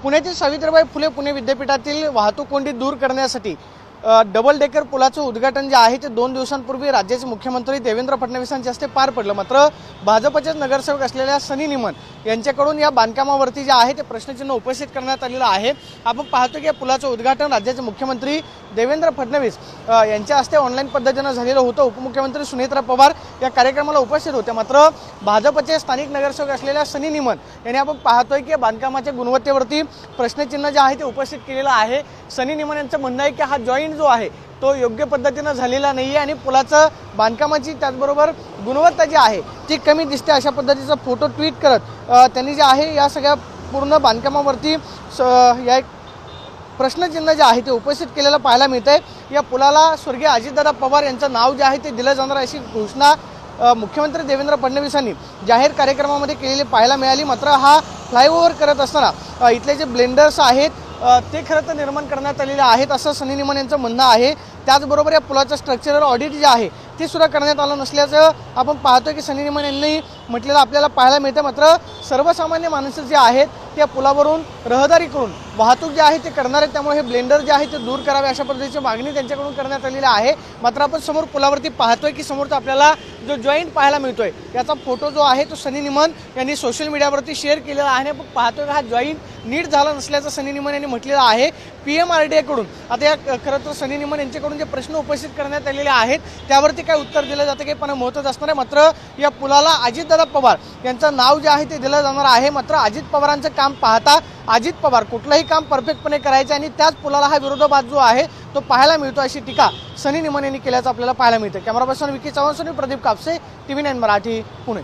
पुण्यातील सावित्रीबाई फुले पुणे विद्यापीठातील वाहतूक कोंडी दूर करण्यासाठी डबल डेकर पुलाचं उद्घाटन जे आहे ते 2 दिवसांपूर्वी राज्याचे मुख्यमंत्री देवेंद्र फडणवीसांच्या हस्ते पार पडलं। मात्र भाजपचे नगरसेवक असलेल्या सनी निमन यांच्याकडून या बांधकामावरती जे आहे ते प्रश्नचिन्ह उपस्थित करण्यात आलेलं आहे। आपण पाहतो की या पुलाचं उद्घाटन राज्याचे मुख्यमंत्री देवेंद्र फडणवीस यांच्या हस्ते ऑनलाईन पद्धतीने झालेलं होतं। उपमुख्यमंत्री सुनेत्रा पवार या कार्यक्रमाला उपस्थित होते। मात्र भाजपचे स्थानिक नगरसेवक असलेल्या सनी निमन यांनी आपण पाहतोय की बांधकामाच्या गुणवत्तेवरती प्रश्नचिन्ह जे आहे ते उपस्थित केलेलं आहे। सनी निमन यांचं म्हणणं आहे की हा जॉईंट जो आहे तो योग्य पद्धतीने झालेला नाहीये आणि पुलाचं बांधकामाची त्याचबरोबर गुणवत्ता जी आहे ती कमी दिसते, अशा पद्धतीचा फोटो ट्विट करत त्यांनी जे आहे या सगळ्या पूर्ण बांधकामावरती या प्रश्नचिन्ह जे आहे ते उपस्थित केलेलं पाहायला मिळतंय। या पुलाला स्वर्गीय अजितदादा पवार यांचं नाव जे आहे ते दिलं जाणार अशी घोषणा मुख्यमंत्री देवेंद्र फडणवीसांनी जाहीर कार्यक्रमामध्ये केलेली पाहायला मिळाली। मात्र हा फ्लायओव्हर करत असताना इथले जे ब्लेंडर्स आहेत ते खरं तर निर्माण करण्यात आलेले आहेत असं सनी निमन यांचं म्हणणं आहे। त्याचबरोबर या पुलाचं स्ट्रक्चरल ऑडिट जे आहे ते सुद्धा करण्यात आलं नसल्याचं आपण पाहतोय की सनी निमन यांनी म्हटलेलं आपल्याला पाहायला मिळतं। मात्र सर्वसामान्य माणसं जे आहेत त्या पुलावरून रहदारी करून वाहतूक जे आहे ते करणार आहेत, त्यामुळे हे ब्लेंडर जे आहे ते दूर करावे अशा पद्धतीची मागणी त्यांच्याकडून करण्यात आलेली आहे। मात्र आपण समोर पुलावरती पाहतोय की समोरचा आपल्याला जो जॉईंट पाहायला मिळतोय याचा फोटो जो आहे तो सनी निमन यांनी सोशल मीडियावरती शेअर केलेला आहे। आपण पाहतोय की हा जॉईंट नीट झाला नसल्याचं सनी निमन यांनी म्हटलेलं आहे। PMRDA कडून आता या खरं तर सनी निमन यांच्याकडून जे प्रश्न उपस्थित करण्यात आलेले आहेत त्यावरती काय उत्तर दिलं जातं काही पण महत्त्वाचं असणार आहे। मात्र या पुलाला अजितदादा पवार यांचं नाव जे आहे ते दिलं जाणार आहे। मात्र अजित पवारांचं काम पाहता अजित पवार कुठलंही काम परफेक्टपणे करायचं आणि त्याच पुलाला हा विरोधाभास जो आहे तो पाहायला मिळतो अशी टीका सनी निमन यांनी केल्याचं आपल्याला पाहायला मिळतं। Camera person Vicky Chavan, Pradeep Kapse, TV9 Marathi, Pune.